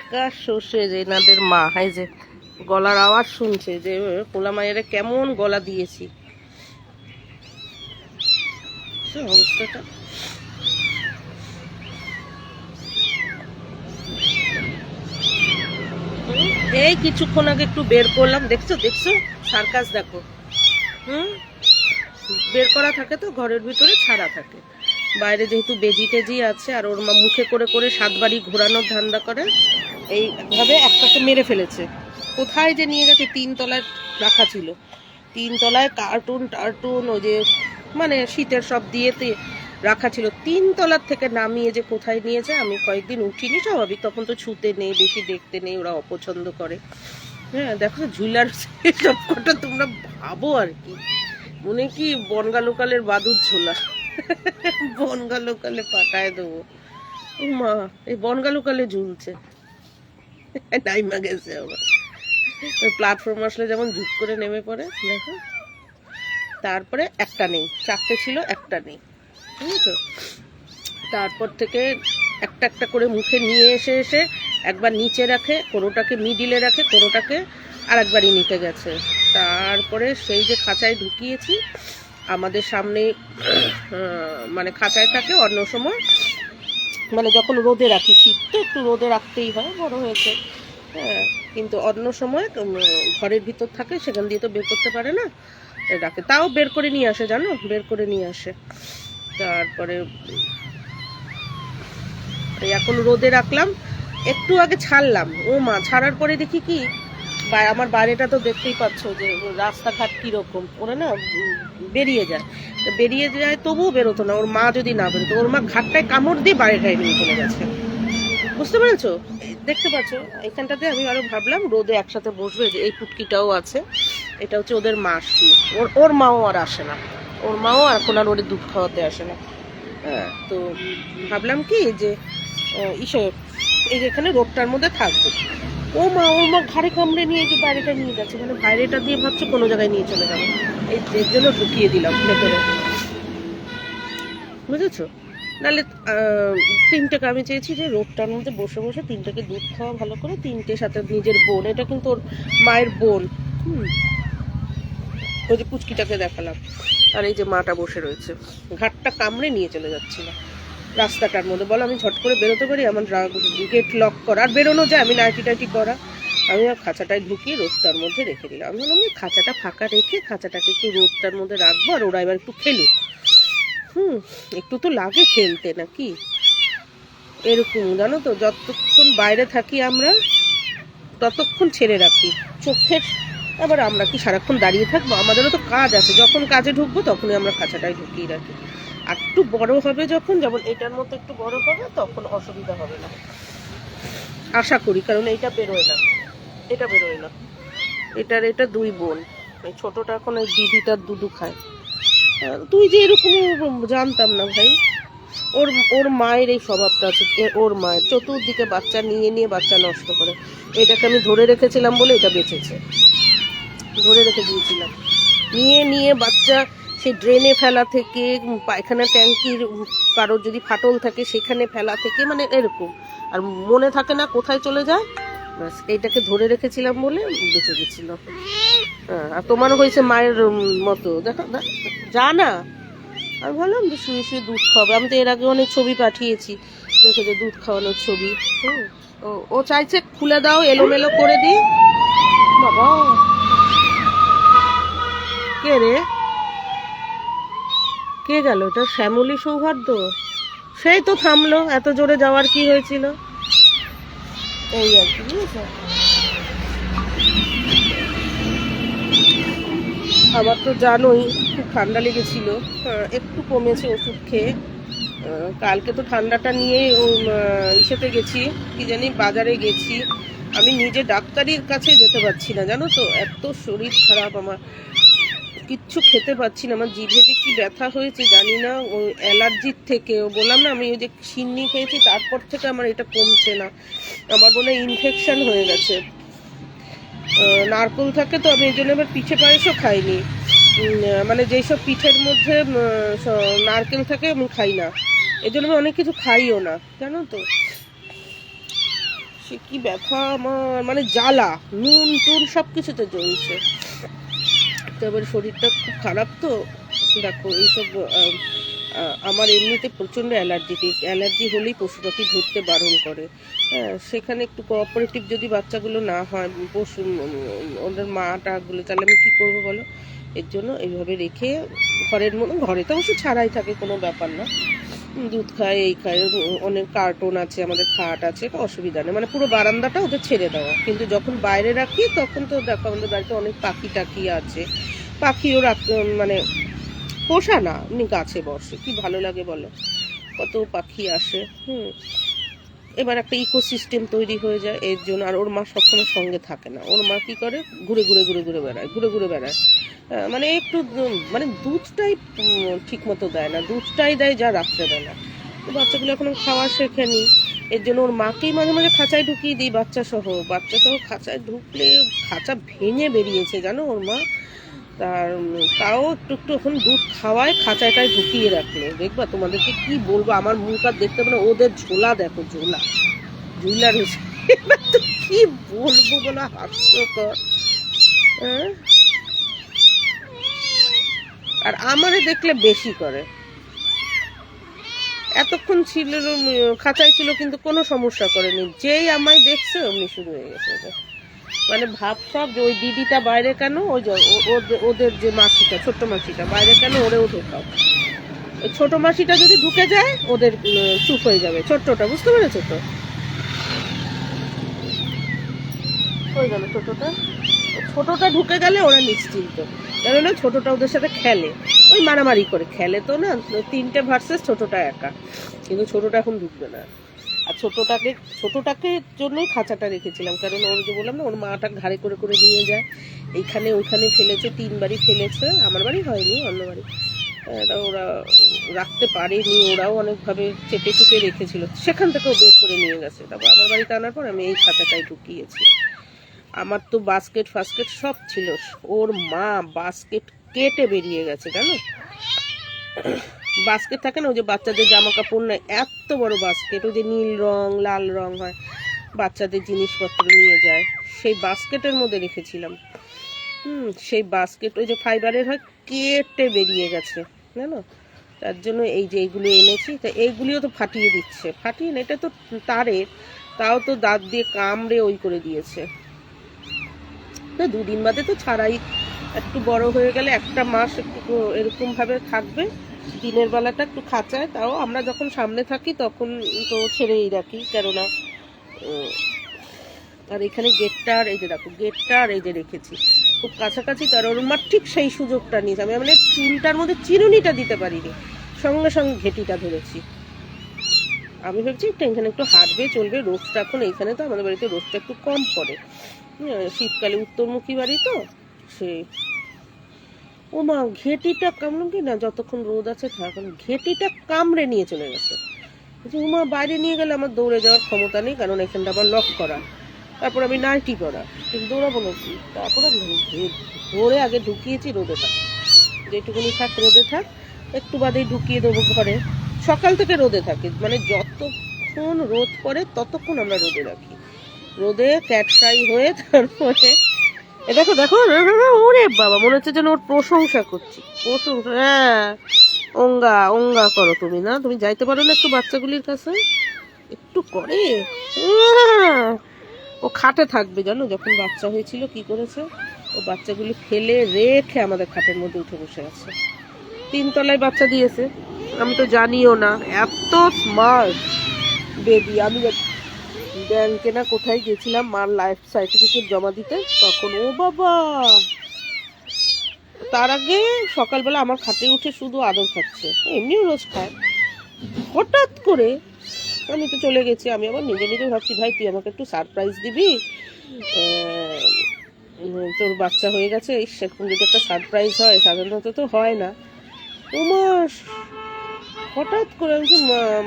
টাটকা সর্ষে, যে এনাদের মা, এই যে গলার আওয়াজ শুনছে যে পোলা মায়ের কেমন গলা দিয়েছি, অবস্থাটা। এই কিছুক্ষণ আগে একটু বের করলাম, দেখছো দেখছো সার্কাস দেখো। বের করা থাকে তো, ঘরের ভিতরে ছাড়া থাকে, বাইরে যেহেতু বেজি টেজি আছে, আর ওর মা মুখে করে করে 7 বাড়ি ঘোরানোর ধান্দা করে, এইভাবে একটাকে মেরে ফেলেছে। কোথায় যে নিয়ে গেছে, 3 তলায় রাখা ছিল, 3 তলায় কার্টুন টার্টুন, ওই যে মানে শীতের সব দিয়েতে রাখা ছিল, 3 তলার থেকে নামিয়ে যে কোথায় নিয়েছে, আমি কয়েকদিন উঠিনি, স্বাভাবিক, তখন তো ছুতে নেই, বেশি দেখতে নেই, ওরা অপছন্দ করে। হ্যাঁ দেখো ঝুলার সব কটা, তোমরা ভাবো আর কি, মনে কি বনগা লোকালের বাদুর ঝোলা, বনগা লোকালে পাঠায় দেবো। মা এই বনগা লোকালে ঝুলছে, নাইমা গেছে আবার, ওই প্ল্যাটফর্ম আসলে যেমন ঝুপ করে নেমে পড়ে দেখো। তারপরে একটা নেই, 4টে ছিল, একটা নেই, বুঝেছো? তারপর থেকে একটা একটা করে মুখে নিয়ে এসে এসে একবার নিচে রাখে, কোনোটাকে মিডিলে রাখে, কোনোটাকে আর একবারই নিতে গেছে। তারপরে সেই যে খাঁচায় ঢুকিয়েছি, আমাদের সামনে মানে খাঁচায় থাকে, অন্য সময় মানে যখন রোদে রাখি, শীত তো একটু রোদে রাখতেই হয়, বড় হয়েছে, হ্যাঁ, কিন্তু অন্য সময় ঘরের ভিতর থাকে, সেখান দিয়ে তো বের করতে পারে না, রাখে, তাও বের করে নিয়ে আসে, জানো, বের করে নিয়ে আসে। তারপরে এখন রোদে রাখলাম, একটু আগে ছাড়লাম, ও মা, ছাড়ার পরে দেখি কি, আমার বাইরেটা তো দেখতেই পাচ্ছ যে রাস্তাঘাট কীরকম, ওরা না বেরিয়ে যায়, বেরিয়ে যায় তবুও বেরোতো না, ওর মা যদি না বেরোতো, ওর মা ঘাটটায় কামড় দিয়ে বাইরেটায় নিয়ে চলে গেছে, বুঝতে পেরেছো? দেখতে পাচ্ছ এখানটাতে, আমি আরো ভাবলাম রোদে একসাথে বসবে, যে এই পুটকিটাও আছে, এটা হচ্ছে ওদের মাসি, ওর মাও আর আসে না, ওর মাও এখন আর ওর দুধ খাওয়াতে আসে না। হ্যাঁ, তো ভাবলাম কি যে ইসে, এই যেখানে রোদটার মধ্যে থাকবে, ও মা, ওর মা ঘাড়ে কামড়ে নিয়ে যে বাইরেটা নিয়ে গেছে, মানে বাইরেটা দিয়ে ভাবছো কোনো জায়গায় নিয়ে চলে যাবে, এর জন্য ঢুকিয়ে দিলাম ভেতরে, বুঝেছো? নাহলে 3টেকে আমি চেয়েছি যে রোদটার মধ্যে বসে বসে 3টেকে দুধ খাওয়া ভালো করে, 3টের সাথে নিজের বোন, এটা কিন্তু ওর মায়ের বোন, ওই যে পুচকিটাকে দেখালাম, আর এই যে মাটা বসে রয়েছে, ঘাটটা কামড়ে নিয়ে চলে যাচ্ছিল রাস্তাটার মধ্যে। বলো আমি ঝট করে বেরোতে পারি, আমার গেট লক করা, আর বেরোনো যায়, আমি নাইটি টাইটি করা, আমি আর খাঁচাটায় ঢুকিয়ে রোদটার মধ্যে রেখে দিলাম। আমি বললাম খাঁচাটা ফাঁকা রেখে খাঁচাটাকে একটু রোদটার মধ্যে রাখবো, আর ওরা এবার একটু খেলুক, একটু তো লাগে খেলতে নাকি, এরকম জানো তো, যতক্ষণ বাইরে থাকি আমরা ততক্ষণ ছেড়ে রাখি চোখের, আবার আমরা কি সারাক্ষণ দাঁড়িয়ে থাকবো, আমাদেরও তো কাজ আছে, যখন কাজে ঢুকবো তখনই আমরা খাঁচাটায় ঢুকিয়ে রাখি, আর একটু বড় হবে যখন, যেমন এটার মতো একটু বড় হবে, তখন অসুবিধা হবে না আশা করি, কারণ এটা বেরোয় না, এটা বেরোয় না, এটা 2 বোন, এই ছোটটা এখন ওই দিদিটার দুধু খায়। তুই যে এরকম, জানতাম না ভাই, ওর ওর মায়ের এই স্বভাবটা আছে, ওর মায়ের চতুর্দিকে বাচ্চা নিয়ে নিয়ে বাচ্চা নষ্ট করে, এটাকে আমি ধরে রেখেছিলাম বলে এটা বেঁচেছে, ধরে রেখে দিয়েছিলাম, নিয়ে নিয়ে বাচ্চা সেই ড্রেনে ফেলা থেকে, পায়খানা ট্যাঙ্কির কারোর যদি ফাটল থাকে সেখানে ফেলা থেকে, মানে এরকম, আর মনে থাকে না কোথায় চলে যায়, ব্যাস এইটাকে ধরে রেখেছিলাম বলে বেঁচে গেছিল। হ্যাঁ, আর তোমারও হয়েছে মায়ের মতো, দেখো যা না, আমি ভাবলাম যে শুয়ে শুয়ে দুধ খাওয়াবে, আমি তো এর আগে অনেক ছবি পাঠিয়েছি, দেখো যে দুধ খাওয়ানোর ছবি, ও চাইছে খুলে দাও, এলোমেলো করে দিই। বাবা, কে রে, কে গেল? এটা শ্যামলী সৌহার্দ্য, সেই তো থামলো, এত জোরে যাওয়ার কি হয়েছিল, এই আর কি, বুঝেছো? আমার তো জানোই খুব ঠান্ডা লেগেছিল, একটু কমেছে ওষুধ খেয়ে, কালকে তো ঠান্ডাটা নিয়ে ইসেতে গেছি, কি জানি বাজারে গেছি, আমি নিজে ডাক্তারির কাছে যেতে পারছি না, জানো তো, এত শরীর খারাপ আমার, কিচ্ছু খেতে পাচ্ছি না, আমার জিভে যে কি ব্যথা হয়েছে জানি না, ওই অ্যালার্জির থেকে, বললাম না আমি ওই যে সিন্নি খেয়েছি, তারপর থেকে আমার এটা কমছে না, আমার মনে হয় ইনফেকশন হয়ে গেছে। নারকেল থাকে তো, আমি এই জন্য এবার পিঠে পায়েসও খাইনি, মানে যেসব পিঠের মধ্যে নারকেল থাকে আমি খাই না, এই জন্য আমি অনেক কিছু খাইও না, জানো তো, সে কি ব্যথা আমার, মানে জ্বালা, নুন টুন সব কিছুতে জ্বলছে। তারপরে শরীরটা খুব খারাপ তো, দেখো এইসব আমার এমনিতে প্রচণ্ড অ্যালার্জি হলেই পশু পাখি ধরতে বারণ করে। হ্যাঁ, সেখানে একটু কোঅপারেটিভ যদি বাচ্চাগুলো না হয়, পশু ওদের মাটাগুলো, তাহলে আমি কী করবো বলো? এর জন্য এইভাবে রেখে ঘরে তো অবশ্য ছাড়াই থাকে, কোনো ব্যাপার না, দুধ খায়, এই খায়, অনেক কার্টুন আছে, আমাদের খাট আছে, অসুবিধা নেই, মানে পুরো বারান্দাটা ওদের ছেড়ে দেওয়া। কিন্তু যখন বাইরে রাখি তখন তো দেখো আমাদের বাড়িতে অনেক পাখি টাখি আছে, পাখিও মানে পোষা না, এমনি গাছে বসে, কি ভালো লাগে বলো, কত পাখি আসে। এবার একটা ইকোসিস্টেম তৈরি হয়ে যায় এর জন্য। আর ওর মা সবসময় সঙ্গে থাকে না, ওর মা কি করে, ঘুরে ঘুরে বেড়ায়, মানে একটু মানে দুধটাই ঠিক মতো দেয় না, দুধটাই দেয় যা রাত্রেবেলা। তো বাচ্চাগুলো এখন খাওয়া শেখেনি, এর জন্য ওর মাকেই মাঝে মাঝে খাঁচায় ঢুকিয়ে দিই, বাচ্চা সহ খাঁচায় ঢুকলে খাঁচা ভেঙে বেরিয়েছে জানো ওর মা। তাও একটু একটু এখন দুধ খাওয়ায়, খাঁচাটায় ঢুকিয়ে রাখলে দেখবা, তোমাদেরকে কি বলবো, আমার মুখ আর দেখতে পাবে না, ওদের ঝোলা দেখো, ঝুলা রয়েছে। কি বলবো বলো, হাস্যকর। আর আমারে দেখলে বেশি করে, এতক্ষণ ছিল খাঁচায় ছিল কিন্তু কোনো সমস্যা করেনি, যেই আমায় দেখছে অমনি শুরু হয়ে গেছে ওদের, মানে ভাবসাব যে ওই দিদিটা বাইরে কেন, ওই ওদের যে মাসিটা, ছোট্ট মাসিটা বাইরে কেন, ওরেও ঢোকাও। ওই ছোট মাসিটা যদি ঢুকে যায় ওদের চুপ হয়ে যাবে, ছোট্টটা, বুঝতে পেরেছো তো? হয়ে গেল ছোটটা ঢুকে গেলে ওরা নিশ্চিন্ত, কেননা ছোটটা ওদের সাথে খেলে, ওই মারামারি করে খেলে তো না, 3টে ভার্সেস ছোটটা একা, কিন্তু ছোটটা এখন ঢুকবে না। আর ছোটটাকে জন্যই খাঁচাটা রেখেছিলাম, কারণ ওর যে বললাম না, ওর মাটা ঘাড়ে করে করে নিয়ে যায়, এইখানে ওইখানে ফেলেছে, 3 বাড়ি ফেলেছে, আমার বাড়ি হয়নি, অন্য বাড়ি। ওরা রাখতে পারেনি, ওরাও অনেকভাবে চেপে চুপে রেখেছিল, সেখান থেকেও বের করে নিয়ে গেছে। তারপর আমার বাড়িতে আনার পর আমি এই খাঁচাটাই ঢুকিয়েছি। আমার তো বাস্কেট ফাস্কেট সব ছিল, ওর মা বাস্কেট কেটে বেরিয়ে গেছে জানো। বাস্কেট থাকে না, ওই যে বাচ্চাদের জামা কাপড় না, এত বড় বাস্কেট, ওই যে নীল রং লাল রং হয়, বাচ্চাদের জিনিসপত্র নিয়ে যায়, সেই বাস্কেটের মধ্যে রেখেছিলাম। সেই বাস্কেট ওই যে ফাইবারের হয়, কেটে বেরিয়ে গেছে জানো। তার জন্য এই যে এইগুলো এনেছি, তা এইগুলিও তো ফাটিয়ে দিচ্ছে, ফাটিয়ে না, এটা তো তারের, তাও তো দাঁত দিয়ে কামড়ে ওই করে দিয়েছে। 2 দিন বাদে তো ছাড়াই, একটু বড় হয়ে গেলে 1টা মাস একটু এরকম ভাবে থাকবে, দিনের বেলাটা একটু খাঁচায়, তাও আমরা যখন সামনে থাকি তখন তো ছেড়েই রাখি, কেননা আর এখানে গেটটা, আর এই যে দেখো গেটটা, আর এই যে রেখেছি খুব কাছাকাছি, তার ওর মা ঠিক সেই সুযোগটা নিয়েছে, আমি মানে চুলটার মধ্যে চিরুনিটা দিতে পারিনি, সঙ্গে সঙ্গে ঘেটিটা ধরেছি। আমি ভাবছি এখানে একটু হাঁটবে চলবে, রোদটা এখন এইখানে তো আমাদের বাড়িতে রোদটা একটু কম পড়ে, শীতকালে উত্তরমুখী বাড়ি তো, সেই ও মা ঘেটিটা কামড় কি না, যতক্ষণ রোদ আছে তখন ঘেটিটা কামড়ে নিয়ে চলে গেছে। উমা বাইরে নিয়ে গেলে আমার দৌড়ে যাওয়ার ক্ষমতা নেই, কারণ এখানটা আবার লক করা, তারপর আমি নাইটি করা, কিন্তু দৌড়াবো না কি, তারপর ধরে আগে ঢুকিয়েছি রোদে থাক, যেটুকুনি থাক রোদে থাক, একটু বাদেই ঢুকিয়ে দেবো ঘরে, সকাল থেকে রোদে থাকে, মানে যতক্ষণ রোদ পড়ে ততক্ষণ আমরা রোদে রাখি, রোদে ক্যাটফ্রাই হয়ে তারপরে দেখো দেখো, ওরে বাবা, মনে হচ্ছে যেন ওর প্রশংসা করছি, প্রশংসা, হ্যাঁ, অঙ্গা করো তুমি, না তুমি যাইতে পারো না একটু বাচ্চাগুলির কাছে, একটু করে, ও খাটে থাকবে জানো, যখন বাচ্চা হয়েছিল কি করেছে, ও বাচ্চাগুলি ফেলে রেখে আমাদের খাটের মধ্যে উঠে বসে আছে, 3 তলায় বাচ্চা দিয়েছে, আমি তো জানিও না, এত স্মার্ট বেবি। আমি ব্যাংকে না কোথায় গেছিলাম মার লাইফ সার্টিফিকেট জমা দিতে, তখন ও বাবা, তার আগে সকালবেলা আমার খাটে উঠে শুধু আদর খাচ্ছে, এমনিও রোজ খায়, হঠাৎ করে আমি তো চলে গেছি, আমি আবার নিজে নিজে ভাবছি ভাই তুই আমাকে একটু সারপ্রাইজ দিবি, তোর বাচ্চা হয়ে গেছে, সেরকম যদি একটা সারপ্রাইজ হয়, সাধারণত তো হয় না। ও মা হঠাৎ করে আমি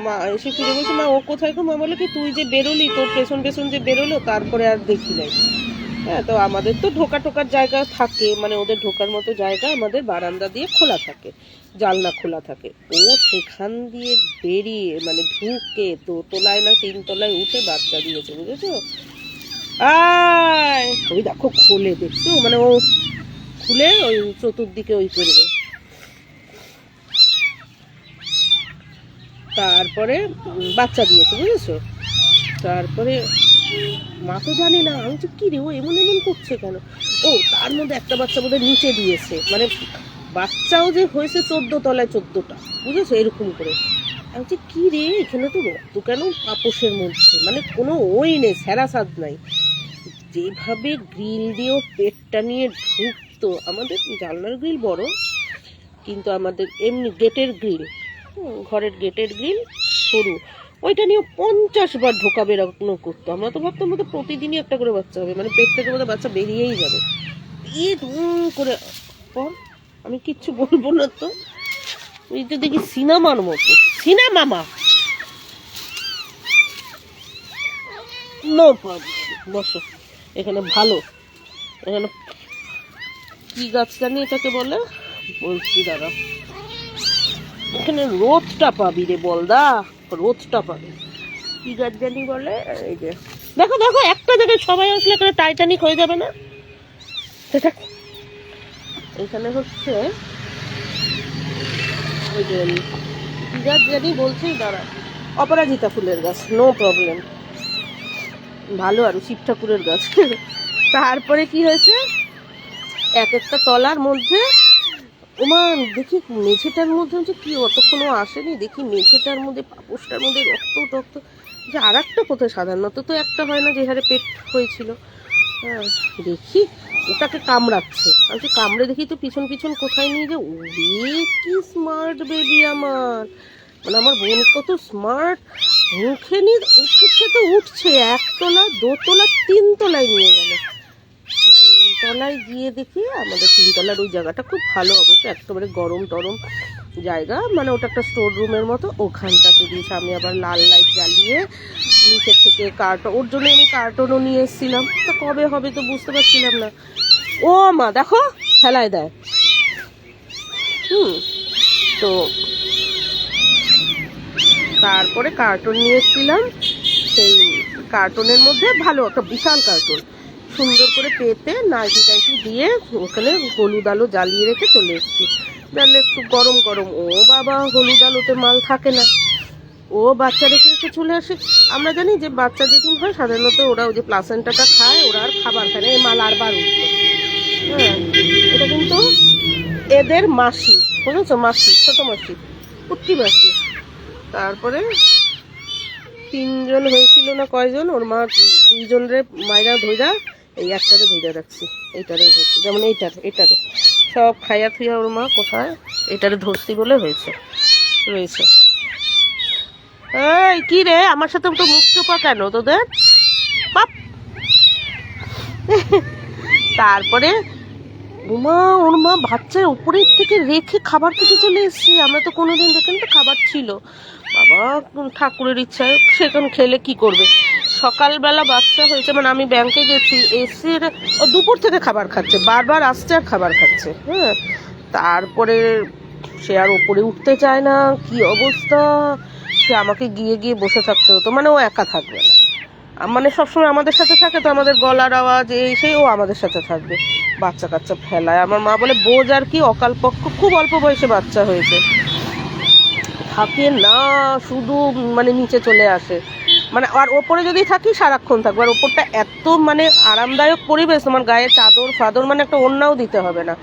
মা এসে ফিরে বলছি, মা ও কোথায় গো? মা বলে কি তুই যে বেরোলি, তোর পেছন পেছন যে বেরোলো, তারপরে আর দেখি নাই। হ্যাঁ, তো আমাদের তো ঢোকার জায়গা থাকে, মানে ওদের ঢোকার মতো জায়গা আমাদের বারান্দা দিয়ে খোলা থাকে, জানলা খোলা থাকে। ও সেখান দিয়ে বেরিয়ে মানে ঢুকে দোতলায় না তিনতলায় উঠে বাচ্চা দিয়েছে, বুঝেছো? আয় ওই দেখো খোলে, দেখছো মানে ও খুলে ওই চতুর্দিকে ওই করবে। তারপরে বাচ্চা দিয়েছে, বুঝেছো? তারপরে মা তো জানে না, আমি তো কি রে ও এমন এমন করছে কেন। ও তার মধ্যে একটা বাচ্চা বোধহয় নিচে দিয়েছে, মানে বাচ্চাও যে হয়েছে 14 তলায় 14টা, বুঝেছো, এরকম করে। আমি বলছি কি রে এখানে তো রক্ত কেন পাপোশের মধ্যে, মানে কোনো ওই নেই, স্যারাসাদ নাই। যেভাবে গ্রিল দিয়েও পেটটা নিয়ে ঢুকতো, আমাদের জানলার গ্রিল বড়, কিন্তু আমাদের এমনি গেটের গ্রিল, ঘরের গেটের গ্রিল সরু, ওইটা নিয়ে 50 বার ঢোকা বেরোনো করতো। আমরা তো ভাবতাম বোধহয় প্রতিদিনই একটা করে বাচ্চা হবে, মানে পেট থেকে বোধহয় বাচ্চা বেরিয়েই যাবে। করে পর আমি কিচ্ছু বলবো না তো, ওই তো দেখি সিনেমার মতো, সিনেমা মা। নো প্রবলেম, বসো এখানে, ভালো এখানে। কি গাছ জানি এটাকে বলে, বলছি দাঁড়া, এখানে রোদটা পাবি রে বলদা, রোদটা পাবি। কি গাছ জানি বলে, এই যে দেখো দেখো, একটা জায়গায় সবাই আসলে এখানে টাইটানিক হয়ে যাবে না। এখানে হচ্ছে ওই যে কি গাছ জানি বলছি দাঁড়া, অপরাজিতা ফুলের গাছ, নো প্রবলেম, ভালো। আর শিব ঠাকুরের গাছ। তারপরে কি হয়েছে, এক একটা তলার মধ্যে ওমা দেখি মেঝেটার মধ্যে হচ্ছে কি, অতক্ষণও আসেনি, দেখি মেঝেটার মধ্যে পাপোশটার মধ্যে রক্ত টক্ত, যে আর একটা কোথায়, সাধারণত তো একটা হয় না যে হারে পেট হয়েছিল। হ্যাঁ, দেখি ওটাকে কামড়াচ্ছে, আমি কামড়ে দেখি তো পিছন পিছন কোথায় নিয়ে যে, ওরে কি স্মার্ট বেবি আমার, মানে আমার বোন কত স্মার্ট, মুখে নিয়ে উঠছে তো উঠছে, একতলা দোতলা তিনতলায় নিয়ে গেল। তলায় গিয়ে দেখি আমাদের তিনতলার ওই জায়গাটা খুব ভালো অবশ্য, একেবারে গরম টরম জায়গা, মানে ওটা একটা স্টোর রুমের মতো, ওখানটাতে দিয়েছে। আমি আবার লাল লাইট জ্বালিয়ে নিচের থেকে কার্টন, ওর জন্য আমি কার্টনও নিয়ে এসেছিলাম, তো কবে হবে তো বুঝতে পারছিলাম না। ও মা দেখো ফেলায় দেয়। তো তারপরে কার্টন নিয়ে এসেছিলাম, সেই কার্টনের মধ্যে ভালো একটা বিশাল কার্টন, সুন্দর করে পেতে নাইটি টাইটি দিয়ে ওখানে হলুদ আলো জ্বালিয়ে রেখে চলে এসেছি। তাহলে একটু গরম গরম, ও বাবা হলুদ আলোতে মাল থাকে না, ও বাচ্চা রেখে রেখে চলে আসে। আমরা জানি যে বাচ্চা যেদিন হয় সাধারণত ওরা ওই যে প্লাসেন্টাটা খায়, ওরা আর খাবার খায় না, এই মাল আর বার উঠলো। হ্যাঁ, এটা কিন্তু এদের মাসি, বুঝেছো, মাসি, ছোট মাসি, কুট্টি মাসি। তারপরে 3জন হয়েছিল না কয়জন, ওর মা 2জনরে মায়েরা ধৈরা, এই একটারে ধৈরা রাখছি, এইটারে ধরছি, যেমন এটারও সব খাইয়া থুইয়া ওর মা কোথায় এটারে ধরছি বলে রয়েছে। এই কি রে আমার সাথে তো মুখ চোপা কেন তোদের বাপ। তারপরে ওর মা বাচ্চার উপরের থেকে রেখে খাবার খেতে চলে এসছি, আমরা তো কোনোদিন দেখিনি, তো খাবার ছিল, বাবা ঠাকুরের ইচ্ছায় সেখানে খেলে কি করবে। সকালবেলা বাচ্চা হয়েছে, মানে আমি ব্যাংকে গেছি, এসে ও দুপুর থেকে খাবার খাচ্ছে, বারবার আসছে আর খাবার খাচ্ছে। হ্যাঁ, তারপরে সে আর ওপরে উঠতে চায় না, কি অবস্থা, সে আমাকে গিয়ে গিয়ে বসে থাকতে হতো, মানে ও একা থাকবে না, মানে সবসময় আমাদের সাথে থাকে, তো আমাদের গলার আওয়াজ এই সেই, ও আমাদের সাথে থাকবে, বাচ্চা কাচ্চা ফেলায়। আমার মা বলে বোঝ আর কি, অকালপক্ষ, খুব অল্প বয়সে বাচ্চা হয়েছে, থাকে না, শুধু মানে নিচে চলে আসে, মানে আর ওপরে যদি থাকি সারাক্ষণ থাকবো, আর ওপরটা এত মানে আরামদায়ক পরিবেশ, তোমার গায়ে চাদর ফাদর মানে একটা ওড়নাও দিতে হবে না,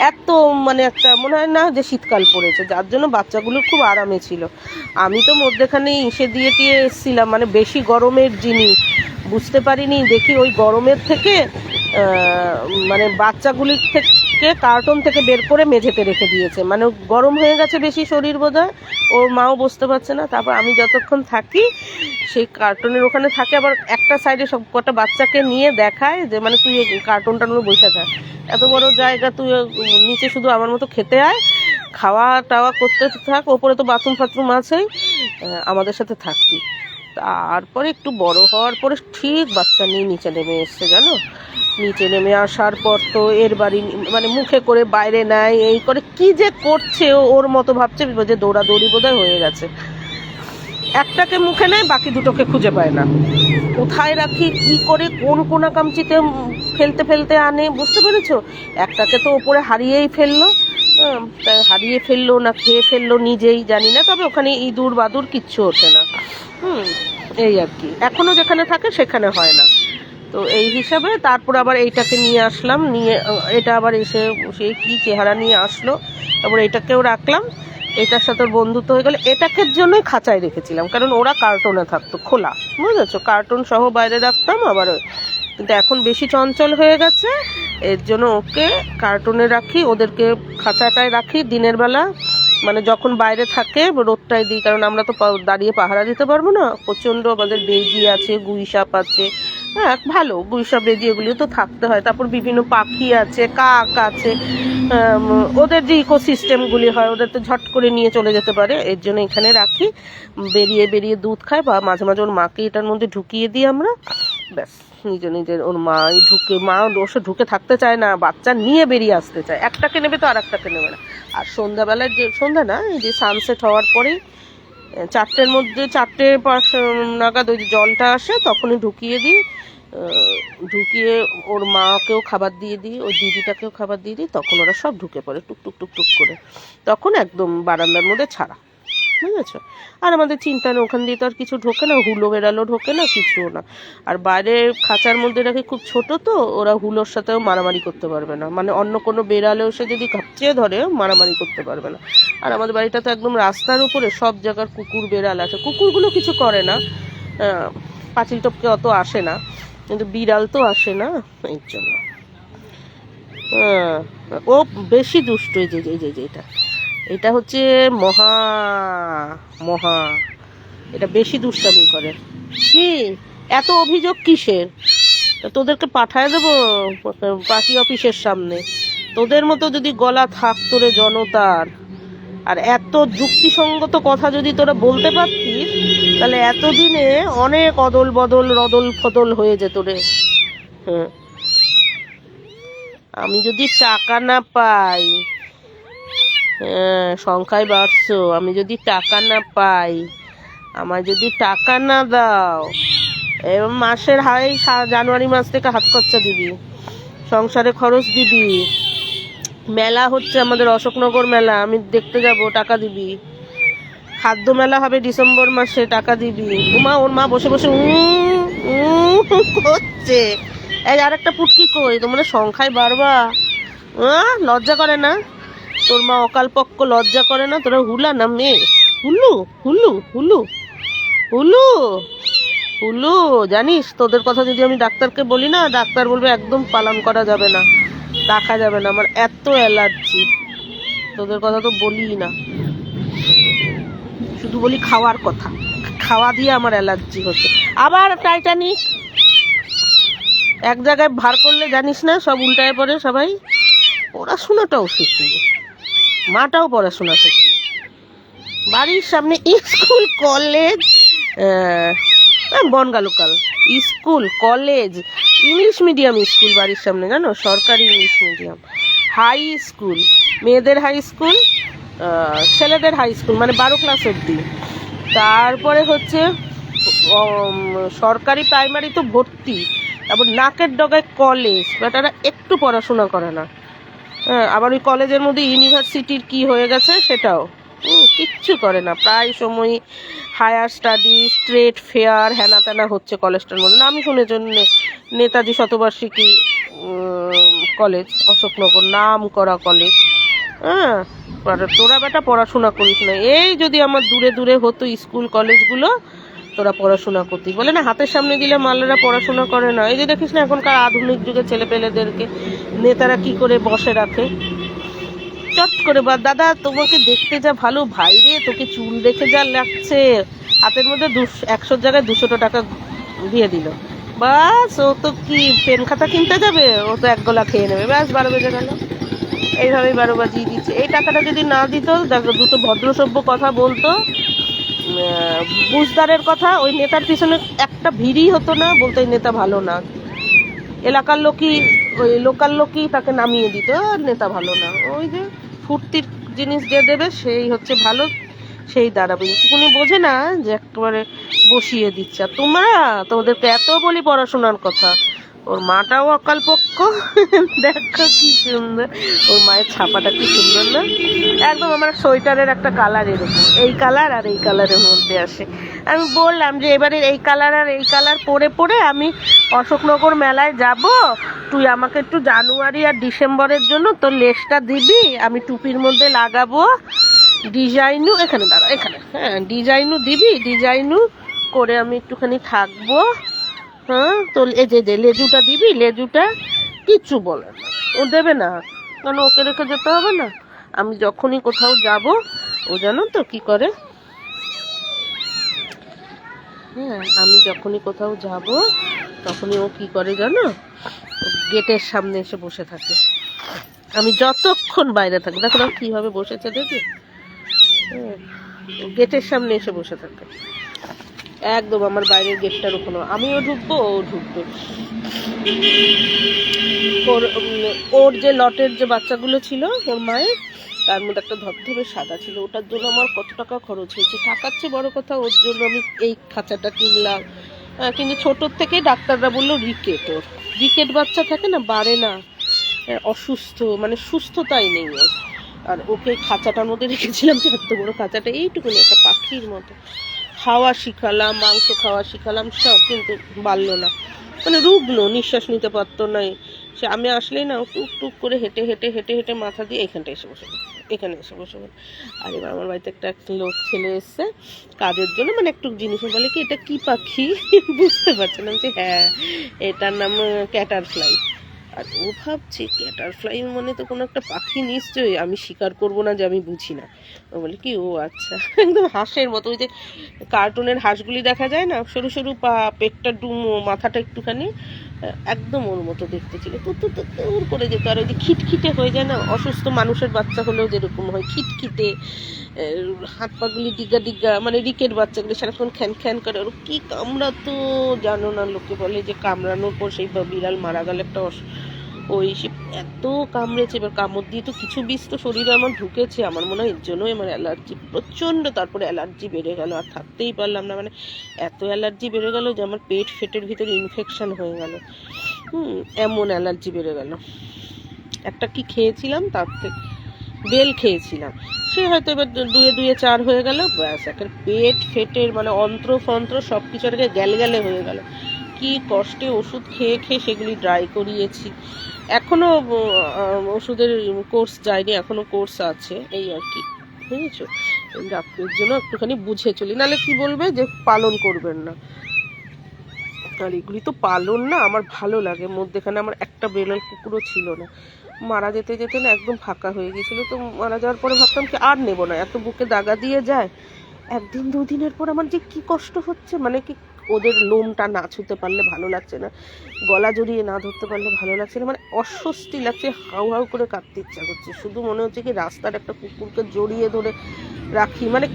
এত মানে একটা মনে হয় না যে শীতকাল পড়েছে, যার জন্য বাচ্চাগুলো খুব আরামে ছিল। আমি তো মধ্যেখানে ইসে দিয়ে টিয়ে এসেছিলাম, মানে বেশি গরমের জিনিস বুঝতে পারিনি, দেখি ওই গরমের থেকে মানে বাচ্চাগুলির থেকে কার্টন থেকে বের করে মেঝেতে রেখে দিয়েছে, মানে গরম হয়ে গেছে বেশি শরীর বোধহয়, ওর মাও বুঝতে পারছে না। তারপর আমি যতক্ষণ থাকি সেই কার্টনের ওখানে থাকে, আবার একটা সাইডে সব কটা বাচ্চাকে নিয়ে দেখায় যে মানে তুই কার্টনটার মধ্যে বসে থাক, এত বড় জায়গা, তুই নিচে শুধু আমার মতো খেতে আয়, খাওয়া টাওয়া করতে থাক, ওপরে তো বাথরুম ফাথরুম আছেই, আমাদের সাথে থাকবি। তারপরে একটু বড় হওয়ার পরে ঠিক বাচ্চা নিয়ে নিচে নেমে এসছে জানো। নিচে নেমে আসার পর তো এর বাড়ি মানে মুখে করে বাইরে নেয়, এই করে কি যে করছে ওর মতো ভাবছে যে দৌড়াদৌড়ি বোধহয় হয়ে গেছে। একটাকে মুখে নেয়, বাকি দুটোকে খুঁজে পায় না, কোথায় রাখি কি করে কোন কোনা কামচিতে ফেলতে ফেলতে আনে, বুঝতে পেরেছো। একটাকে তো ওপরে হারিয়েই ফেললো, হারিয়ে ফেললো না খেয়ে ফেললো নিজেই জানি না, তবে ওখানে ইঁদুর বাদুর কিচ্ছু ওঠে না। এই আর কি, এখনো যেখানে থাকে সেখানে হয় না। তো এই হিসাবে তারপর আবার এইটাকে নিয়ে আসলাম, নিয়ে এটা আবার এসে সে কি চেহারা নিয়ে আসলো, তারপর এটাকেও রাখলাম। এটার সাথে বন্ধুত্ব হয়ে গেলে এটাকে জন্যই খাঁচায় রেখেছিলাম, কারণ ওরা কার্টুনে থাকতো খোলা, বুঝেছো, কার্টুন সহ বাইরে রাখতাম। আবার কিন্তু এখন বেশি চঞ্চল হয়ে গেছে, এর জন্য ওকে কার্টুনে রাখি, ওদেরকে খাঁচাটায় রাখি দিনের বেলা, মানে যখন বাইরে থাকে রোদটায় দিই, কারণ আমরা তো দাঁড়িয়ে পাহারা দিতে পারবো না, প্রচণ্ড আমাদের বেজি আছে, গুই সাপ আছে, হ্যাঁ ভালো গুই সাপ বেজি এগুলিও তো থাকতে হয়। তারপর বিভিন্ন পাখি আছে, কাক আছে, ওদের যে ইকোসিস্টেমগুলি হয় ওদের তো ঝট করে নিয়ে চলে যেতে পারে, এর জন্য এখানে রাখি। বেরিয়ে বেরিয়ে দুধ খায়, বা মাঝে মাঝে ওর মাকে এটার মধ্যে ঢুকিয়ে দিই আমরা, ব্যাস নিজের ওর মাই ঢুকে, মা ওসে ঢুকে থাকতে চায় না, বাচ্চা নিয়ে বেরিয়ে আসতে চায়, একটাকে নেবে তো আর একটাকে নেবে না। আর সন্ধ্যাবেলায় যে সন্ধ্যা না, এই যে সানসেট হওয়ার পরেই 4টের মধ্যে 4টে নাগাদ ওই যে জলটা আসে তখনই ঢুকিয়ে দিই, ঢুকিয়ে ওর মাকেও খাবার দিয়ে দিই, ওই দিদিটাকেও খাবার দিয়ে দিই, তখন ওরা সব ঢুকে পড়ে টুকটুক টুকটুক করে, তখন একদম বারান্দার মধ্যে ছাড়া, বুঝেছো। আর আমাদের চিন্তা নেই, ওখান দিয়ে তো আর কিছু ঢোকে না, হুলো বেড়ালো ঢোকে না, কিছুও না। আর বাইরে খাঁচার মধ্যে রাখে, খুব ছোট তো, ওরা হুলোর সাথেও মারামারি করতে পারবে না, মানে অন্য কোনো বেড়ালেও সে যদি ঘাপচিয়ে ধরে মারামারি করতে পারবে না। আর আমাদের বাড়িটা তো একদম রাস্তার উপরে, সব জায়গার কুকুর বেড়াল আছে, কুকুরগুলো কিছু করে না, পাঁচিল টপকে অত আসে না, কিন্তু বিড়াল তো আসে না, এই জন্য ও বেশি দুষ্ট। এই যে এটা এটা হচ্ছে মহা মহা, এটা বেশি দুষ্টামি করে। কি এত অভিযোগ কিসের? তোদেরকে পাঠায় দেবো পার্টি অফিসের সামনে, তোদের মতো যদি গলা থাকতো রে জনতার, আর এত যুক্তিসঙ্গত কথা যদি তোরা বলতে পারতিস, তাহলে এতদিনে অনেক অদল বদল রদল ফদল হয়ে যেত রে। হ্যাঁ, আমি যদি টাকা না পাই, সংখ্যায় বাড়ছো, আমি যদি টাকা না পাই, আমায় যদি টাকা না দাও, এবং মাসের হাই জানুয়ারি মাস থেকে হাত খরচা দিবি, সংসারে খরচ দিবি, মেলা হচ্ছে আমাদের অশোকনগর মেলা, আমি দেখতে যাব, টাকা দিবি, খাদ্য মেলা হবে ডিসেম্বর মাসে, টাকা দিবি। ওর মা বসে বসে করছে। এই আর একটা পুটকি কই, তোমরা সংখ্যায় বাড়বা, লজ্জা করে না? তোর মা অকালপক্ষ লজ্জা করে না? তোরা হুলা না মেয়ে, Hulu Hulu Hulu Hulu Hulu. জানিস তোদের কথা যদি আমি ডাক্তারকে বলি না, ডাক্তার বলবে একদম পালন করা যাবে না, রাখা যাবে না, আমার এত অ্যালার্জি, তোদের কথা তো বলি না, শুধু বলি খাওয়ার কথা, খাওয়া দিয়ে আমার অ্যালার্জি হচ্ছে। আবার টাইটানিক এক জায়গায় ভার করলে জানিস না সব উল্টায় পড়ে সবাই। পড়াশোনাটাও শিখিনি, মাটাও পড়াশোনা শিখিনি, বাড়ির সামনে স্কুল কলেজ, বনগালুকাল school college, English medium school বাড়ির সামনে, জানো, সরকারি ইংলিশ মিডিয়াম, হাই স্কুল, মেয়েদের হাই স্কুল, ছেলেদের হাই স্কুল, মানে 12 ক্লাস অবধি। তারপরে হচ্ছে সরকারি প্রাইমারি তো ভর্তি, তারপর নাকের ডগায় কলেজ, বেটারা একটু পড়াশোনা করে না। আবার ওই কলেজের মধ্যে ইউনিভার্সিটির কি হয়ে গেছে সেটাও কিচ্ছু করে না, প্রায় সময় হায়ার স্টাডিজ, ট্রেড ফেয়ার, হেনা তেনা হচ্ছে কলেজটার মধ্যে। না, আমি শুনেছি নেতাজি শতবার্ষিকী কলেজ, অশোকনগর নাম করা কলেজ। হ্যাঁ, তোরা বেটা পড়াশোনা করিস না, এই যদি আমার দূরে দূরে হতো স্কুল কলেজগুলো, তোরা পড়াশোনা করতি। বলে না হাতের সামনে দিলে মালেরা পড়াশোনা করে না, এই যে দেখিস না এখনকার আধুনিক যুগের ছেলেপেলেদেরকে নেতারা কি করে বসে রাখে, চট করে বা দাদা তোমাকে দেখতে যা ভালো, ভাই রে তোকে চুল দেখে যা লাগছে, হাতের মধ্যে 100 জায়গায় 200 টাকা দিয়ে দিল, বাস ও তো কি পেন খাতা কিনতে যাবে, ও তো 1 গোলা খেয়ে নেবে, ব্যাস 12 বেজে গেল। এইভাবেই 12 বাজিয়ে দিচ্ছে। এই টাকাটা যদি না দিত, দুটো ভদ্রসভ্য কথা বলতো, বুঝদারের কথা, ওই নেতার পিছনে একটা ভিড়ই হতো না, বলতে এই নেতা ভালো না। এলাকার লোকই, ওই লোকাল লোকই তাকে নামিয়ে দিত, আর নেতা ভালো না। ওই যে ফুর্তির জিনিস যে দেবে সেই হচ্ছে ভালো, সেই দাঁড়াবে। একটুকুনি বোঝে না যে একেবারে বসিয়ে দিচ্ছে। আর তোমাদেরকে এত বলি পড়াশোনার কথা, ওর মাটাও অকাল পক্ষ। দেখো কি সুন্দর, ওর মায়ের ছাপাটা কি সুন্দর না, একদম আমার সোয়েটারের একটা কালার এরকম, এই কালার আর এই কালারের মধ্যে আসে। আমি বললাম যে এবারে এই কালার আর এই কালার পরে পরে আমি অশোকনগর মেলায় যাব, তুই আমাকে একটু জানুয়ারি আর ডিসেম্বরের জন্য তোর লেসটা দিবি, আমি টুপির মধ্যে লাগাবো ডিজাইনু, এখানে দাঁড়া, এখানে, হ্যাঁ ডিজাইনু দিবি, ডিজাইনু করে আমি একটুখানি থাকবো। হ্যাঁ, তো এই যে লেজুটা দিবি, লেজুটা কিচ্ছু বলে না, ও দেবে না, কারণ ওকে রেখে যেতে হবে না। আমি যখনই কোথাও যাব, ও জানো তো কি করে, হ্যাঁ আমি যখনই কোথাও যাব তখনই ও কি করে জানো, গেটের সামনে এসে বসে থাকে। আমি যতক্ষণ বাইরে থাকি, দেখো না কিভাবে বসেছে, দেখি গেটের সামনে এসে বসে থাকে, একদম আমার বাইরের গেটটার ওখানে। আমিও ঢুকবো, ও ঢুকবে। ওর যে লটের যে বাচ্চাগুলো ছিল ওর মায়ের, তার মধ্যে একটা ধবধবে সাদা ছিল, ওটার জন্য আমার কত টাকা খরচ হয়েছে। টাকার চেয়ে বড় কথা, ওর জন্য আমি এই খাঁচাটা কিনলাম। কিন্তু ছোটোর থেকে ডাক্তাররা বললো রিকেট, ওর রিকেট বাচ্চা থাকে না, বাড়ে না, অসুস্থ, মানে সুস্থতাই নেই ওর। আর ওকে খাঁচাটার মধ্যে রেখেছিলাম, এত বড় খাঁচাটা, এইটুকুনি একটা পাখির মতো। খাওয়া শিখালাম, মাংস খাওয়া শিখালাম সব, কিন্তু বাড়লো না, মানে রুগলো, নিঃশ্বাস নিতে পারতো না। সে আমি আসলেই না টুক টুক করে হেঁটে হেঁটে হেঁটে হেঁটে মাথা দিয়ে এখানটা এসে বসে, এখানে এসে বসে। আর এবার আমার বাড়িতে একটা লোক ছেলে এসছে কাজের জন্য, মানে একটু জিনিস, বলে কি এটা কি পাখি, বুঝতে পারছে না, যে হ্যাঁ এটার নাম ক্যাটারফ্লাই। আর ও ভাবছে ক্যাটারফ্লাই মানে তো কোনো একটা পাখি নিশ্চয়ই, আমি স্বীকার করবো না যে আমি বুঝি না। ও বলে কি, ও আচ্ছা, একদম হাঁসের মতো, ওই যে কার্টুনের হাঁসগুলি দেখা যায় না, সরু সরু পা, পেটটা ডুমো, মাথাটা একটুখানি, একদম ওর মতো দেখতে ছিল। তোর করে যেত। আর ওই যে খিটখিটে হয়ে যায় না, অসুস্থ মানুষের বাচ্চা হলেও যেরকম হয় খিটখিটে, হাত পাগুলি ডিগা ডিগা, মানে রিকেট বাচ্চাগুলি সারাক্ষণ খ্যান খ্যান করে। ওর কি কামড়াতো জানো না, লোকে বলে যে কামড়ানোর পর সেই বিড়াল মারা গেল একটা, ওই সে এত কামড়েছে। এবার কামড় দিয়ে তো কিছু বিষ তো শরীরে আমার ঢুকেছে, আমার মনে হয় এর জন্যই আমার অ্যালার্জি প্রচণ্ড। তারপরে অ্যালার্জি বেড়ে গেল, আর থাকতেই পারলাম না, মানে এত অ্যালার্জি বেড়ে গেল যে আমার পেট ফেটের ভিতরে ইনফেকশন হয়ে গেল। এমন অ্যালার্জি বেড়ে গেল। একটা কি খেয়েছিলাম, তার থেকে বেল খেয়েছিলাম, সে হয়তো এবার দুয়ে দুয়ে 4 হয়ে গেল, ব্যাস একের পেট ফেটের, মানে অন্ত্র ফন্ত্র সব কিছু আর গ্যালে গ্যালে হয়ে গেল। কি কষ্টে ওষুধ খেয়ে খেয়ে সেগুলি ড্রাই করিয়েছি। এখনো ওষুধের কোর্স যায়নি, এখনো কোর্স আছে, এই আর কি, বুঝেছো। ডাক্তারের জন্য একটুখানি বুঝে চলি, নাহলে কি বলবে যে পালন করবেন না। আর এগুলি তো পালন না, আমার ভালো লাগে। মধ্যেখানে আমার একটা বেলাল কুকুরও ছিল না, মারা যেতে যেতে না একদম ফাঁকা হয়ে গেছিলো। তো মারা যাওয়ার পরে ভাবতাম কি আর নেবো না, এত বুকে দাগা দিয়ে যায়। একদিন দুদিনের পর আমার যে কি কষ্ট হচ্ছে, মানে কি ওদের লোমটা না ছুঁতে পারলে ভালো লাগছে না, গলা জড়িয়ে না ধরতে পারলে ভালো লাগছে না, মানে অস্বস্তি লাগছে, হাউ হাউ করে কাঁদতে ইচ্ছা করছে। শুধু মনে হচ্ছে কি রাস্তার একটা কুকুরকে জড়িয়ে ধরে রাখি, মানে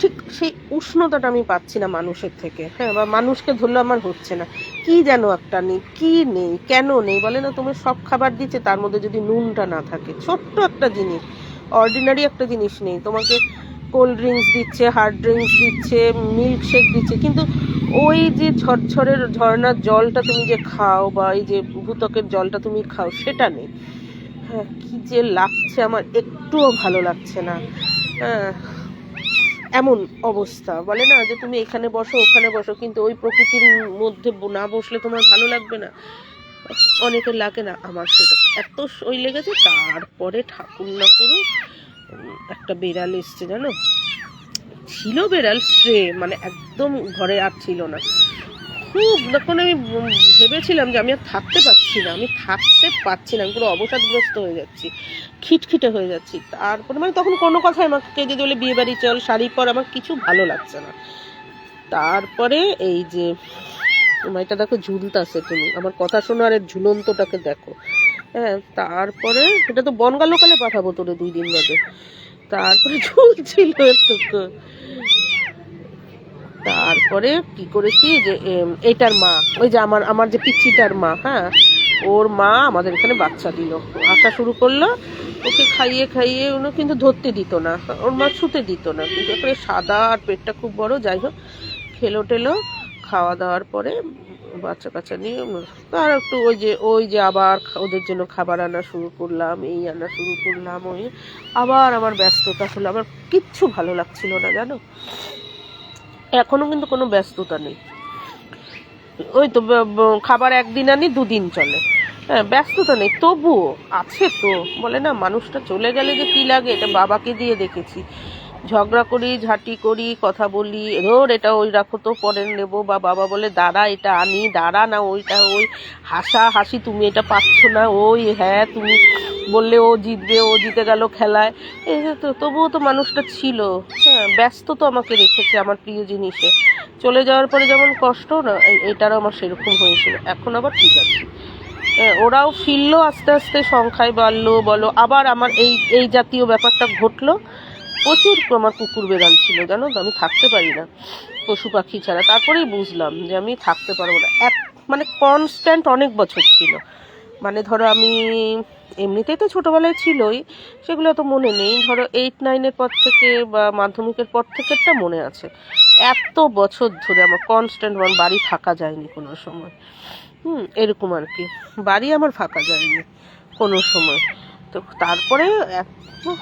ঠিক সেই উষ্ণতাটা আমি পাচ্ছি না মানুষের থেকে। হ্যাঁ, বা মানুষকে ধরলে আমার হচ্ছে না, কি যেন একটা নেই, কি নেই, কেন নেই বলে না। তুমি সব খাবার দিচ্ছে, তার মধ্যে যদি নুনটা না থাকে, ছোট্ট একটা জিনিস, অর্ডিনারি একটা জিনিস নেই, তোমাকে কোল্ড ড্রিঙ্কস দিচ্ছে, হার্ড ড্রিঙ্কস দিচ্ছে, মিল্কশেক দিচ্ছে, কিন্তু ওই যে ঝরঝরের ঝর্ণার জলটা তুমি যে খাও, বা এই যে ভূতকের জলটা তুমি খাও, সেটা নেই। হ্যাঁ, কি যে লাগছে আমার, একটুও ভালো লাগছে না। হ্যাঁ, এমন অবস্থা। বলে না যে তুমি এখানে বসো ওখানে বসো, কিন্তু ওই প্রকৃতির মধ্যে না বসলে তোমার ভালো লাগবে না। অনেকের লাগে না, আমার সেটা এত সই লেগেছে। তারপরে ঠাকুর না করুক একটা বেড়াল এসছে জানো, ছিল বেড়াল স্ট্রে, মানে একদম ঘরে আর ছিল না। খুব যখন আমি ভেবেছিলাম যে আমি আর থাকতে পারছি না, আমি পুরো অবসাদগ্রস্ত হয়ে যাচ্ছি, খিটখিটে হয়ে যাচ্ছি। তারপরে মানে তখন কোনো কথাই আমাকে যদি বলে বিয়ে বাড়ি চল, শাড়ি পর, আমার কিছু ভালো লাগছে না। তারপরে এই যে এটা দেখো ঝুলতাছে, তুমি আমার কথা শোনো, আর এর ঝুলন্তটাকে দেখো। হ্যাঁ, তারপরে এটা তো বনগা লোকালে পাঠাবো তোরে 2 দিন বাদে। তারপরে ঝুলছিল একটু, তারপরে কি করেছি যে এটার মা, ওই যে আমার আমার যে পিচ্চিটার মা, হ্যাঁ, ওর মা আমাদের এখানে বাচ্চা দিল, আসা শুরু করলো। ওকে খাইয়ে খাইয়ে উনি কিন্তু ধরতে দিত না, ওর মা ছুতে দিত না, কিন্তু এখানে সাদা আর পেটটা খুব বড়। যাই হোক, খেলো টেলো, খাওয়া দাওয়ার পরে বাচ্চা কাচ্চা নিয়ে আর একটু ওই যে আবার ওদের জন্য খাবার আনা শুরু করলাম, এই আনা শুরু করলাম, ওই আবার আমার ব্যস্ততা হলো। আমার কিচ্ছু ভালো লাগছিল না জানো, এখনো কিন্তু কোনো ব্যস্ততা নেই। ওই তো খাবার একদিন আনি, দুদিন চলে, হ্যাঁ, ব্যস্ততা নেই, তবুও আছে তো। বলে না, মানুষটা চলে গেলে যে কি লাগে, এটা বাবাকে দিয়ে দেখেছি। ঝগড়া করি, ঝাঁটি করি, কথা বলি, ধর এটা ওই রাখো তো পরে নেবো, বা বাবা বলে দাঁড়া এটা আনি, দাঁড়া না ওইটা, ওই হাসি তুমি এটা পাচ্ছ না, ওই হ্যাঁ তুমি বললে ও জিতবে, ও জিতে গেল খেলায়, এই তো। তবুও তো মানুষটা ছিল, হ্যাঁ, ব্যস্ত তো আমাকে রেখেছে আমার প্রিয় জিনিসে। চলে যাওয়ার পরে যেমন কষ্ট না, এটারও আমার সেরকম হয়েছিল। এখন আবার ঠিক আছে, ওরাও ফিরলো আস্তে আস্তে, সংখ্যায় বাড়লো বলো। আবার আমার এই এই জাতীয় ব্যাপারটা ঘটলো। প্রচুর আমার কুকুর বেড়াল ছিল জানো তো, আমি থাকতে পারি না পশু পাখি ছাড়া। তারপরেই বুঝলাম যে আমি থাকতে পারবো না, মানে কনস্ট্যান্ট অনেক বছর ছিল। মানে ধরো আমি এমনিতেই তো ছোটোবেলায় ছিলই, সেগুলো তো মনে নেই, ধরো 8-9-এর পর থেকে বা মাধ্যমিকের পর থেকেটা মনে আছে। এত বছর ধরে আমার কনস্ট্যান্ট, আমার বাড়ি ফাঁকা যায়নি কোনো সময়, এরকম আর কি, বাড়ি আমার ফাঁকা যায়নি কোনো সময়। তো তারপরে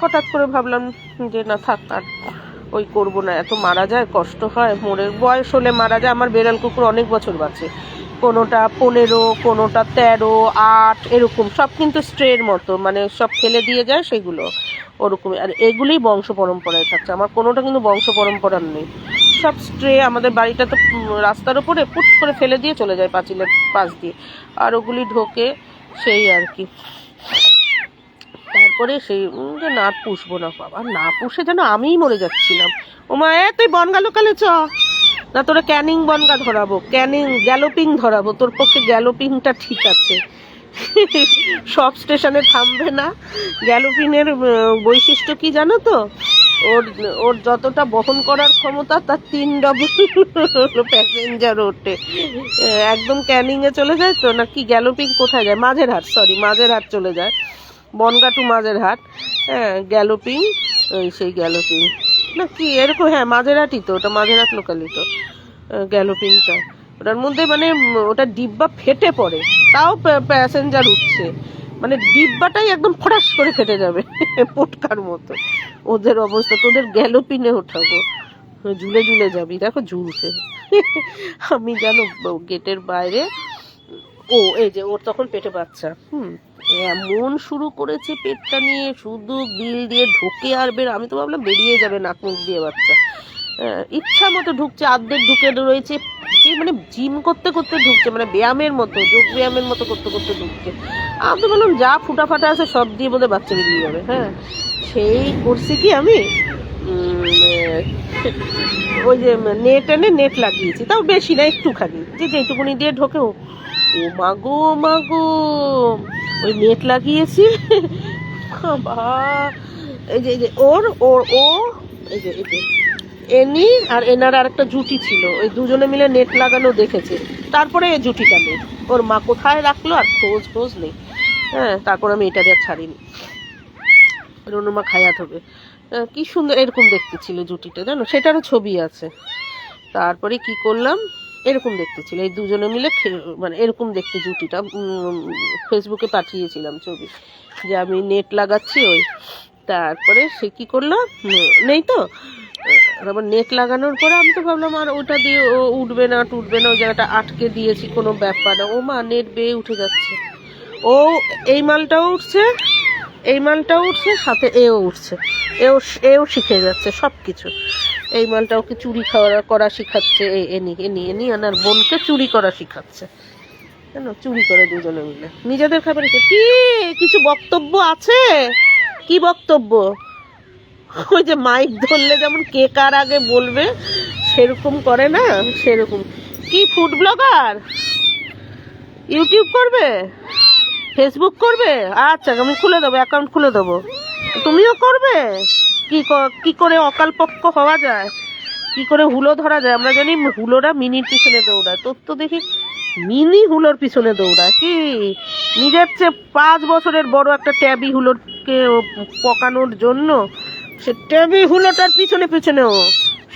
হঠাৎ করে ভাবলাম যে না থাক, আর ওই করবো না, এত মারা যায়, কষ্ট হয়, মরে বয়স হলে মারা যায়। আমার বেড়াল কুকুর অনেক বছর বাঁচে, কোনোটা 15, কোনোটা 13, 8 এরকম, সব কিন্তু স্ট্রের মতো, মানে সব ফেলে দিয়ে যায় সেগুলো ওরকমই। আর এগুলোই বংশ পরম্পরায় থাকছে, আমার কোনোটা কিন্তু বংশ পরম্পরার নেই, সব স্ট্রে। আমাদের বাড়িটা তো রাস্তার উপরে, পুট করে ফেলে দিয়ে চলে যায় পাঁচিলের পাশ দিয়ে, আর ওগুলি ঢোকে, সেই আর কি। তারপরে সেই যে না পুষবো না, বাবা না পুষে যেন আমিই মরে যাচ্ছিলাম। ও মা, তুই বনগা লোকালে চ না, তোরা ক্যানিং বনগা ধরাবো, ক্যানিং গ্যালোপিং ধরাবো, তোর পক্ষে গ্যালোপিংটা ঠিক আছে। সব স্টেশনে থামবে না। গ্যালোপিংয়ের বৈশিষ্ট্য কি জানো তো, ওর ওর যতটা বহন করার ক্ষমতা তার 3 ডবল প্যাসেঞ্জার ওঠে। একদম ক্যানিংয়ে চলে যায় তো, নাকি গ্যালোপিং কোথায় যায়, মাঝেরহাট, সরি মাঝেরহাট চলে যায়, বনগা টু মাঝেরহাট, হ্যাঁ, গ্যালোপিং, ওই সেই গ্যালোপিং না কি এরকম, হ্যাঁ মাঝেরহাটই তো, ওটা মাঝেরহাট লোকালই তো গ্যালোপিংটা। ওটার মধ্যে মানে ওটা ডিব্বা ফেটে পড়ে, তাও প্যাসেঞ্জার উঠছে, মানে ডিব্বাটাই একদম ফটাস করে ফেটে যাবে পটকার মতো ওদের অবস্থা। তোদের গ্যালোপিনে ওঠাবো, ঝুলে ঝুলে যাবি, দেখো ঝুলছে। আমি জানো গেটের বাইরে, এই যে ওর তখন পেটে বাচ্চা, এমন শুরু করেছে পেটটা নিয়ে, শুধু বিল দিয়ে ঢোকে আর বের, আমি তো ভাবলাম বেরিয়ে যাবে নাক মুখ দিয়ে বাচ্চা, ইচ্ছা মতো ঢুকছে, অর্ধেক ঢুকে রয়েছে, মানে জিম করতে করতে ঢুকছে, মানে ব্যায়ামের মতো, যোগ ব্যায়ামের মতো করতে করতে ঢুকছে। আমি তো বললাম যা ফুটাফাটা আছে সব দিয়ে বোধহয় বাচ্চা বেরিয়ে যাবে, হ্যাঁ। সেই করছি কি আমি, ওই যে নেট এনে নেট লাগিয়েছি, তাও বেশি না, একটুখানি, যেটুকুনি দিয়ে ঢোকে। ও মাগো, ওই নেট লাগিয়েছি, বাবা, এই যে ওর ওর ও এই যে এনি আর এনার আর একটা জুটি ছিল, ওই দুজনে মিলে নেট লাগানো দেখেছে। তারপরে এই জুটিটা নেই, ওর মা কোথায় রাখলো আর খোঁজ নেই, হ্যাঁ। তারপর আমি এটা দিয়ে ছাড়িনি, রনুমা খায়াত হবে, কি সুন্দর এরকম দেখতে ছিল জুটিটা জানো, সেটারও ছবি আছে। তারপরে কি করলাম, এরকম দেখতে ছিল, এই দুজনে মিলে মানে এরকম দেখতে জুটিটা, ফেসবুকে পাঠিয়েছিলাম ছবি, যে আমি নেট লাগাচ্ছি ওই। তারপরে সে কি করলো, নেই তো, আবার নেট লাগানোর পরে আমি তো ভাবলাম আর ওটা দিয়ে ও উঠবে না, ওই জায়গাটা আটকে দিয়েছি, কোনো ব্যাপার না। ও মা, নেট বেয়ে উঠে যাচ্ছে, ও এই মালটাও উঠছে, সাথে এও উঠছে, এও শিখে যাচ্ছে সব কিছু। এই মালটা ওকে চুরি করা শিখাচ্ছে, এনি আর বোনকে চুরি করা শিখাচ্ছে, কেন চুরি করে দুজনে মিলে নিজেদের খাবার। কি কিছু বক্তব্য আছে, কি বক্তব্য, ওই যে মাইক ধরলে যেমন কে কার আগে বলবে সেরকম করে না, সেরকম। কি ফুড ব্লগার, ইউটিউব করবে, ফেসবুক করবে, আচ্ছা আমি খুলে দেবো, অ্যাকাউন্ট খুলে দেবো, তুমিও করবে। কি করে অকালপক্ষ হওয়া যায়, কি করে হুলো ধরা যায়? আমরা জানি হুলোরা মিনির পিছনে দৌড়ায়, তোর তো দেখি মিনি হুলোর পিছনে দৌড়ায়। কি নিজের চেয়ে 5 বছরের বড় একটা ট্যাবি হুলোরকে পকানোর জন্য সে ট্যাবি হুলোটার পিছনে পিছনেও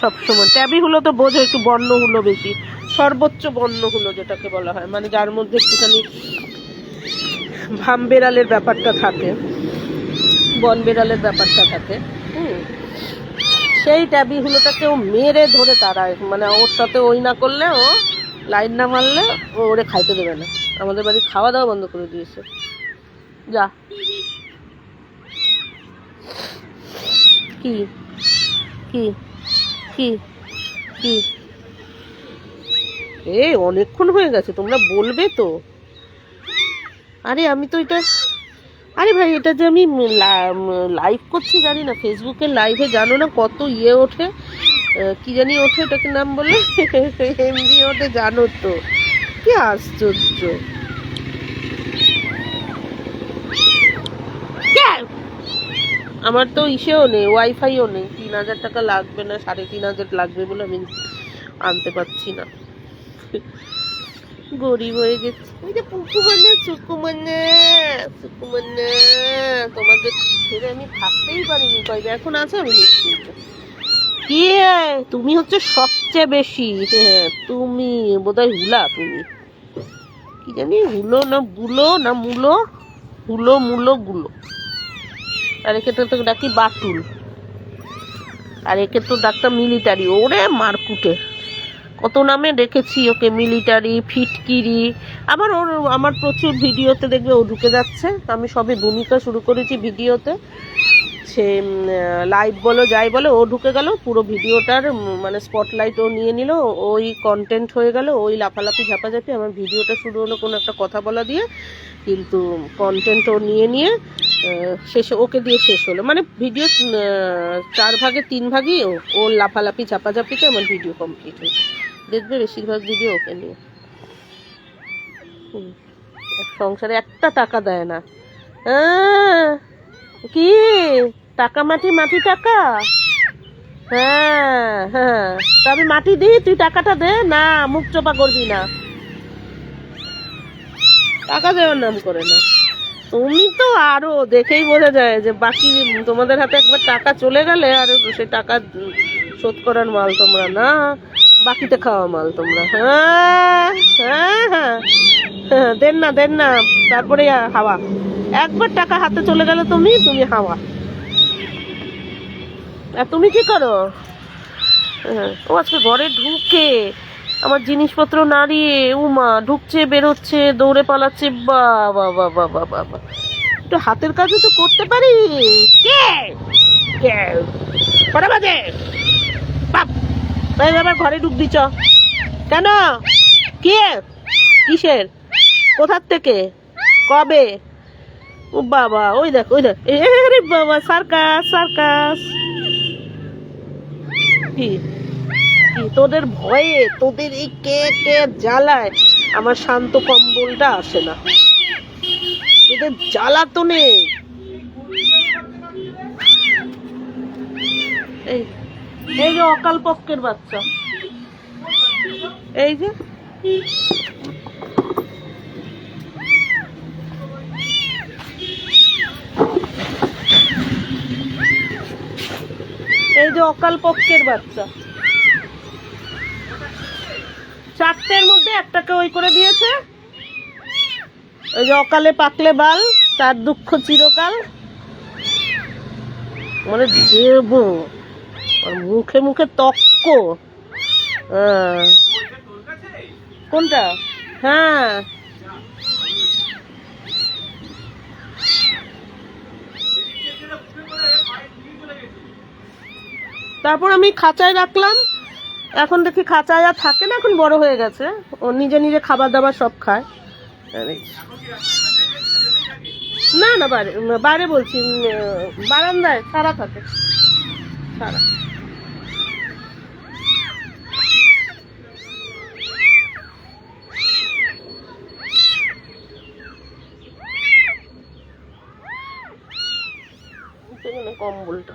সবসময়। ট্যাবি হুলো তো বোঝো, একটু বন্য হুলো বেশি, সর্বোচ্চ বন্য হুলো যেটাকে বলা হয়, মানে যার মধ্যে একটুখানি ভামবেড়ালের ব্যাপারটা থাকে, বন বেড়ালের ব্যাপারটা থাকে। সেই ট্যাবি হুলোটাকেও মেরে ধরে তারায়, মানে ওর সাথে ওই না করলে, ও লাইন না মারলে ও ওরে খাইতে দেবে না। আমাদের বাড়ি খাওয়া দাওয়া বন্ধ করে দিয়েছে। যা কি কি কি কি এই অনেকক্ষণ হয়ে গেছে, তোমরা বলবে তো। আরে আমি তো এটা, আরে ভাই এটা যে আমি লাইভ করছি জানি না, ফেসবুকের লাইভে জানো না কত ইয়ে ওঠে, কি জানি ওঠে, ওটাকে নাম বলে এমবি ওঠে, জানো তো? কি আশ্চর্য! আমার তো ইসেও নেই, ওয়াইফাইও নেই, 3,000 টাকা লাগবে না 3,500 লাগবে বলে আমি আনতে পারছি না। গরিব হয়ে গেছে। ওই যে পুকু মানে সুকু মানে সুকু মানে, তোমাদের ছেড়ে আমি থাকতেই পারিনি কয়েক, এখন আছে আমি নিশ্চিন্ত। কি তুমি হচ্ছে সবচেয়ে বেশি, হ্যাঁ তুমি বোধহয় হুলা, তুমি কি জানি হুলো না বুলো না মুলো, হুলো মুলো গুলো। আর একে তো ডাকি বাটুল, আর একে তো ডাক্তার মিলিটারি। ওরে মারকুটে, কত নামে দেখেছি ওকে, মিলিটারি, ফিটকিরি। আবার ওর, আমার প্রচুর ভিডিওতে দেখবে ও ঢুকে যাচ্ছে, আমি সবে ভূমিকা শুরু করেছি ভিডিওতে, সে লাইভ বলো যাই বলো, ও ঢুকে গেল পুরো ভিডিওটার, মানে স্পটলাইট ও নিয়ে নিল, ওই কন্টেন্ট হয়ে গেল, ওই লাফালাফি ঝাপাঝাপি। আমার ভিডিওটা শুরু হলো কোনো একটা কথা বলা দিয়ে, কিন্তু কন্টেন্ট ও নিয়ে নিয়ে শেষে ওকে দিয়ে শেষ হলো, মানে ভিডিও 4 ভাগে 3 ভাগই ওর লাফালাফি ঝাপাঝাপিতে আমার ভিডিও কমপ্লিট হয়েছে। দেখবে বেশিরভাগ ভিডিও ওকে নিয়ে। সংসারে একটা টাকা দেয় না। কি টাকা মাটি, মাটি টাকা? হ্যাঁ হ্যাঁ, তা আমি মাটি দিই, তুই টাকাটা দে না, মুখ চোপা করবি না, টাকা দেওয়ার নাম করে না। তুমি তো আরো দেখেই বোঝা যায় যে বাকি তোমাদের হাতে একবার টাকা চলে গেলে আর সেই টাকা শোধ করার মাল তোমরা না, বাকিতে খাওয়া মাল তোমরা। হ্যাঁ হ্যাঁ হ্যাঁ হ্যাঁ, দেন না দেন না, তারপরে হাওয়া। একবার টাকা হাতে চলে গেলে তুমি তুমি হাওয়া। আর তুমি কি করো? ও আজকে ঘরে ঢুকে আমার জিনিসপত্র নাড়িয়ে, উমা ঢুকছে বেরোচ্ছে দৌড়ে পালাচ্ছে, বাবা বাবা বাবা বাবা, একটু হাতের কাজও তো করতে পারি। কে কে কটা বাজে? বাপ, আবার ঘরে ঢুকবি চ কেন? কে? কিসের? কোথার থেকে? কবে? ও বাবা, ওই দেখ ওই দেখ, আরে বাবা, সার্কাস সার্কাস। কি কি তোদের ভয়ে, তোদের এই কে কে জ্বালায় আমার শান্ত কম্বলটা আসে না, তোদের জ্বালাতনে। এই এই যে অকাল পক্ষের বাচ্চা, এই যে এই যে অকাল পক্ষের বাচ্চা, 4টের মধ্যে একটাকে ওই করে দিয়েছে। ওই যে অকালে পাকলে বাল, তার দুঃখ চিরকাল, মানে দেব মুখে মুখে তক্ক। কোনটা? হ্যাঁ তারপর আমি খাঁচায় রাখলাম, এখন দেখি খাঁচায় আর থাকে না, এখন বড় হয়ে গেছে, ও নিজে নিজে খাবার দাবার সব খায়। না না, বাইরে বাইরে বলছি, বারান্দায় সারা থাকে, সারা। কম্বলটা